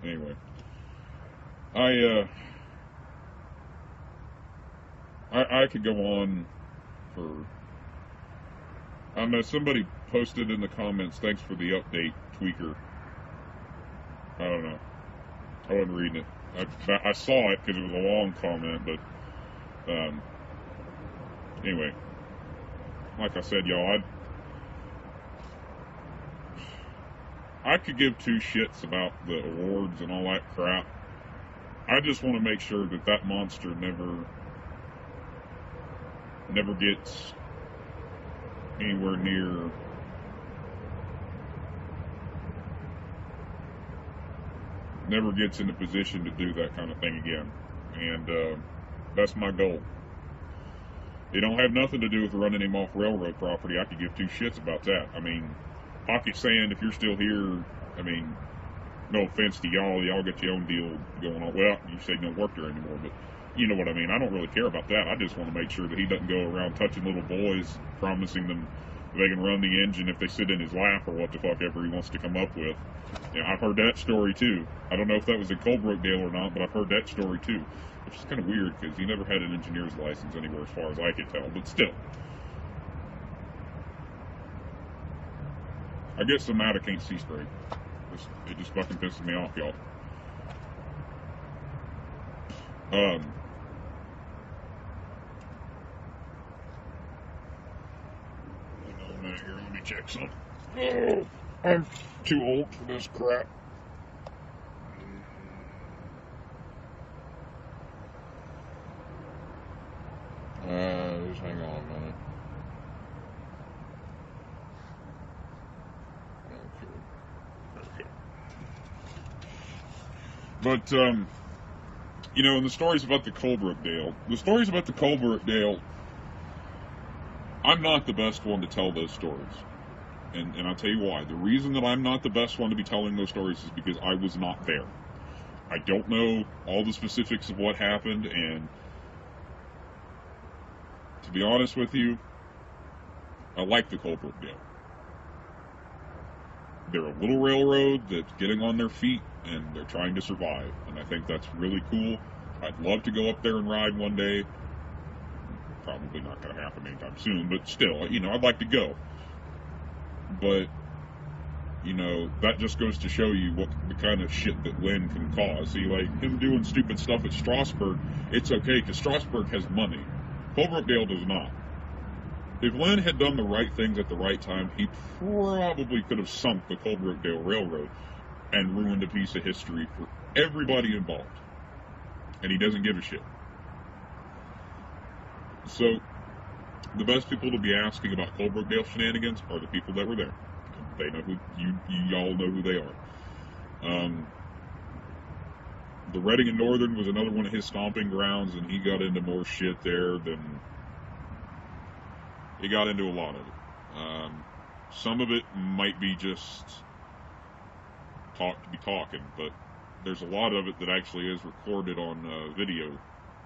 Anyway, I I could go on for. I know somebody posted in the comments, "Thanks for the update, tweaker." I don't know. I wasn't reading it. I saw it because it was a long comment, but anyway, like I said, y'all, I could give two shits about the awards and all that crap. I just want to make sure that that monster never gets anywhere near never gets in a position to do that kind of thing again. And that's my goal. It don't have nothing to do with running him off railroad property. I could give two shits about that. I mean, Pocket Sand, if you're still here, I mean, no offense to y'all get your own deal going on. Well, you say you don't work there anymore, but you know what I mean. I don't really care about that. I just want to make sure that he doesn't go around touching little boys, promising them they can run the engine if they sit in his lap or what the fuck ever he wants to come up with. You know, I've heard that story too. I don't know if that was in Colebrookdale or not, but I've heard that story too, which is kind of weird because he never had an engineer's license anywhere as far as I could tell, but still. I get so mad I can't see straight. It just fucking pisses me off, y'all. Hang on a minute here, let me check something. Oh, I'm too old for this crap. Just hang on a minute. Okay. But, you know, and the stories about the Colebrookdale, I'm not the best one to tell those stories. And I'll tell you why. The reason that I'm not the best one to be telling those stories is because I was not there. I don't know all the specifics of what happened, and to be honest with you, I like the Colebrookdale. They're a little railroad that's getting on their feet, and they're trying to survive, and I think that's really cool. I'd love to go up there and ride one day. Probably not going to happen anytime soon, but still, you know, I'd like to go. But, you know, that just goes to show you what the kind of shit that Lynn can cause. See, like, him doing stupid stuff at Strasburg, it's okay, because Strasburg has money. Colebrookdale does not. If Lynn had done the right things at the right time, he probably could have sunk the Colebrookdale Railroad and ruined a piece of history for everybody involved. And he doesn't give a shit. So, the best people to be asking about Colebrookdale shenanigans are the people that were there. They know who, y'all know who they are. The Reading and Northern was another one of his stomping grounds, and he got into more shit there than... He got into a lot of it. Some of it might be just talk to be talking, but there's a lot of it that actually is recorded on video.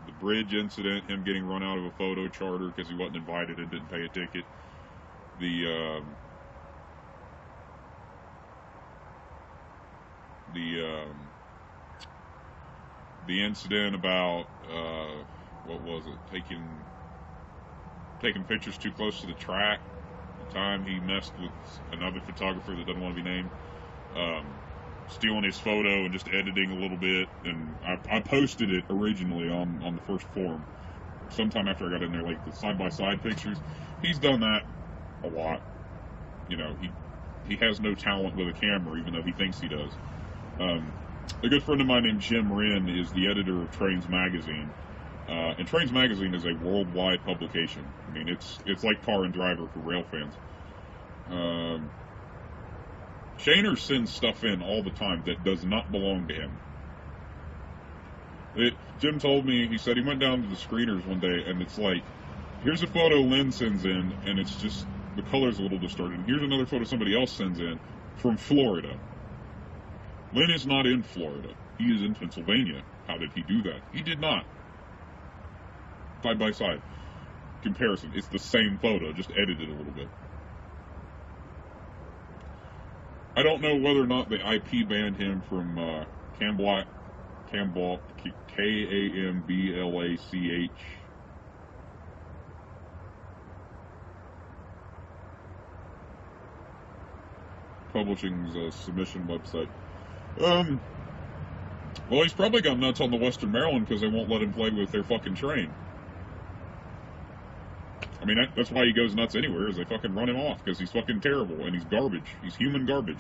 The bridge incident, him getting run out of a photo charter because he wasn't invited and didn't pay a ticket. The incident about what was it? Taking pictures too close to the track. The time he messed with another photographer that doesn't want to be named. Stealing his photo and just editing a little bit, and I posted it originally on the first forum sometime after I got in there, like the side-by-side pictures. He's done that a lot. You know, he has no talent with a camera, even though he thinks he does. A good friend of mine named Jim Wren is the editor of Trains Magazine, and Trains Magazine is a worldwide publication. I mean, it's like Car and Driver for rail fans. Shaner sends stuff in all the time that does not belong to him. Jim told me, he said he went down to the screeners one day, and it's like, here's a photo Lynn sends in, and it's just, the color's a little distorted. And here's another photo somebody else sends in from Florida. Lynn is not in Florida. He is in Pennsylvania. How did he do that? He did not. Side by side comparison. It's the same photo, just edited a little bit. I don't know whether or not the IP banned him from Camblach, Kamblach, Publishing's submission website. Well, he's probably got nuts on the Western Maryland because they won't let him play with their fucking train. I mean, that's why he goes nuts anywhere, is they fucking run him off, because he's fucking terrible, and he's garbage. He's human garbage.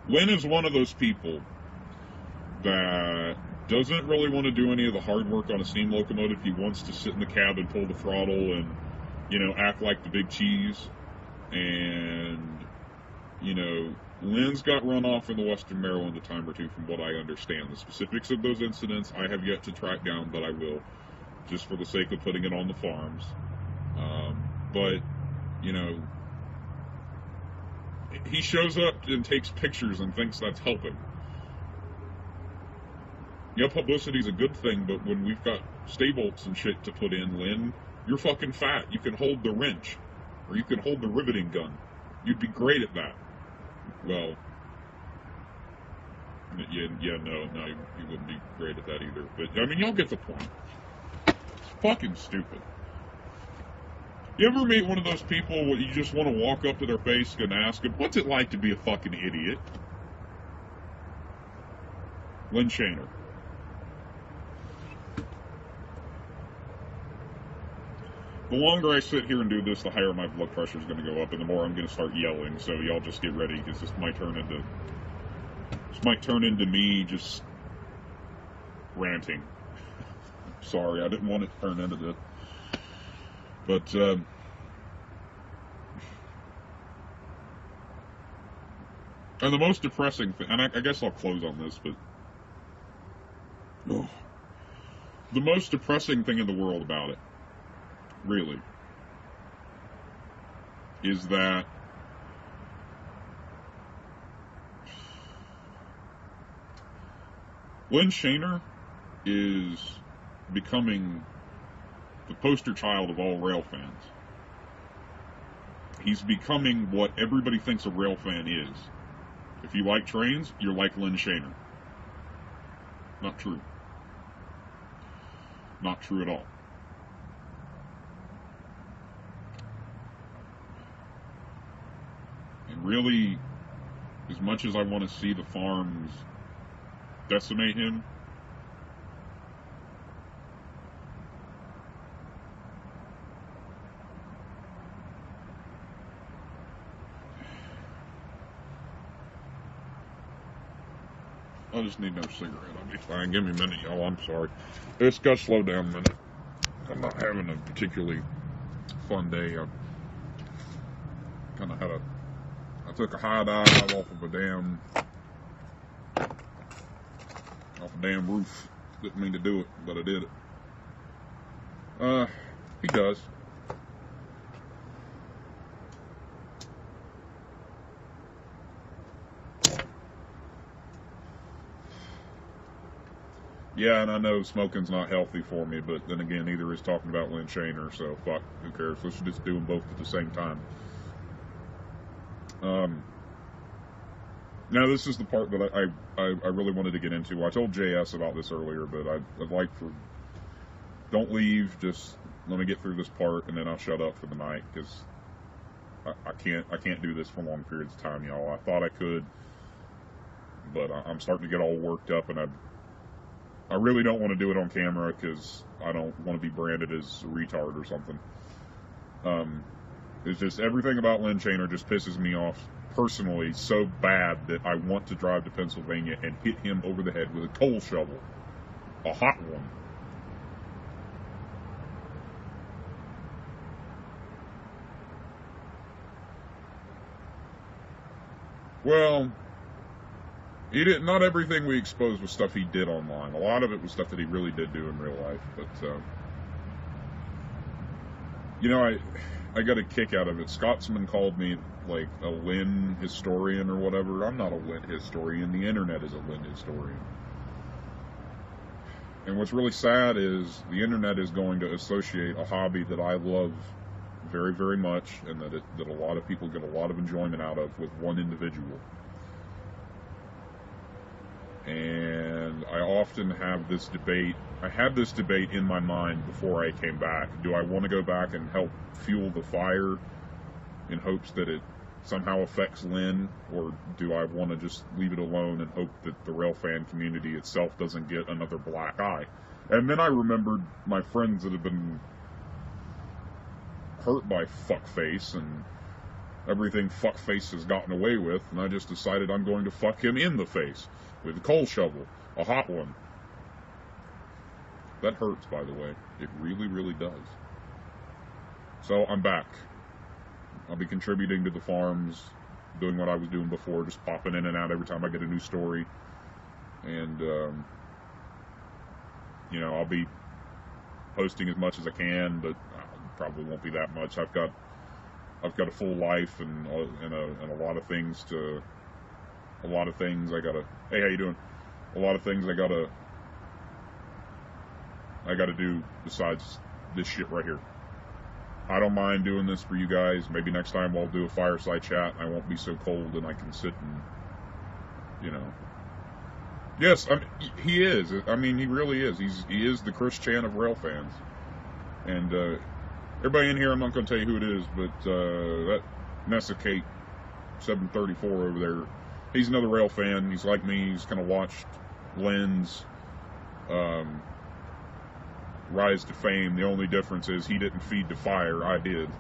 Lynn is one of those people that doesn't really want to do any of the hard work on a steam locomotive. He wants to sit in the cab and pull the throttle and, act like the big cheese. And, Lynn's got run off in the Western Maryland a time or two, from what I understand. The specifics of those incidents I have yet to track down, but I will, just for the sake of putting it on the farms. But, he shows up and takes pictures and thinks that's helping. Yeah, publicity's a good thing, but when we've got stay bolts and shit to put in, Lynn, you're fucking fat. You can hold the wrench, or you can hold the riveting gun. You'd be great at that. Well, no, you wouldn't be great at that either. But, I mean, y'all get the point. It's fucking stupid. You ever meet one of those people where you just want to walk up to their face and ask them, what's it like to be a fucking idiot? Lynn Shaner. The longer I sit here and do this, the higher my blood pressure is going to go up, and the more I'm going to start yelling. So y'all just get ready, because this might turn into me just ranting. Sorry, I didn't want it to turn into this. But and the most depressing thing, and I guess I'll close on this, but the most depressing thing in the world about it, really, is that Lynn Shaner is becoming the poster child of all rail fans. He's becoming what everybody thinks a rail fan is. If you like trains, you're like Lynn Shaner. Not true. Not true at all. And really, as much as I want to see the farms decimate him, I just need no cigarette. I'll be fine. Give me a minute, y'all. I'm sorry. It's got to slow down a minute. I'm not having a particularly fun day. I kind of had I took a high dive off a damn roof. Didn't mean to do it, but I did it. He does. Yeah, and I know smoking's not healthy for me, but then again, neither is talking about Lynn Shaner, so fuck, who cares? Let's just do them both at the same time. Now, this is the part that I really wanted to get into. I told JS about this earlier, but I'd like for... Don't leave, just let me get through this part, and then I'll shut up for the night, because I can't do this for long periods of time, y'all. I thought I could, but I'm starting to get all worked up, and I really don't want to do it on camera because I don't want to be branded as a retard or something. It's just everything about Lynn Shaner just pisses me off personally so bad that I want to drive to Pennsylvania and hit him over the head with a coal shovel. A hot one. Well, he didn't. Not everything we exposed was stuff he did online. A lot of it was stuff that he really did do in real life. But I got a kick out of it. Scotsman called me like a Lynn historian or whatever. I'm not a Lynn historian. The internet is a Lynn historian. And what's really sad is the internet is going to associate a hobby that I love very, very much, and that a lot of people get a lot of enjoyment out of with one individual. And I often have this debate. I had this debate in my mind before I came back. Do I want to go back and help fuel the fire in hopes that it somehow affects Lynn, or do I want to just leave it alone and hope that the rail fan community itself doesn't get another black eye? And then I remembered my friends that have been hurt by fuckface and everything fuckface has gotten away with, and I just decided I'm going to fuck him in the face with a coal shovel, a hot one. That hurts, by the way. It really, really does. So I'm back. I'll be contributing to the forums, doing what I was doing before, just popping in and out every time I get a new story. And, I'll be posting as much as I can, but probably won't be that much. I've got a full life and a lot of things I gotta. Hey, how you doing? A lot of things I gotta do besides this shit right here. I don't mind doing this for you guys. Maybe next time I'll do a fireside chat and I won't be so cold and I can sit and, Yes, he is. I mean, he really is. He is the Chris Chan of rail fans. And everybody in here, I'm not going to tell you who it is, but that Nessa Kate 734 over there, he's another rail fan. He's like me. He's kind of watched Lynn's rise to fame. The only difference is he didn't feed the fire. I did.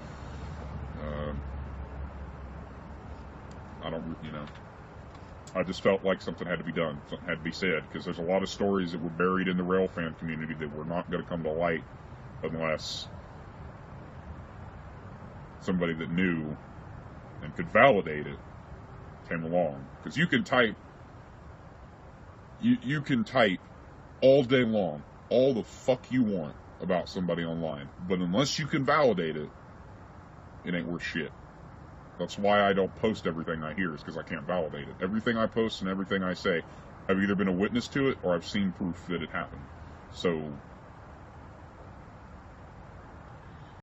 I just felt like something had to be done. Something had to be said, because there's a lot of stories that were buried in the rail fan community that were not going to come to light unless somebody that knew and could validate it came along. Because you can type all day long all the fuck you want about somebody online, but unless you can validate it, it ain't worth shit. That's why I don't post everything I hear, is because I can't validate it. Everything I post and everything I say, I've either been a witness to it or I've seen proof that it happened. So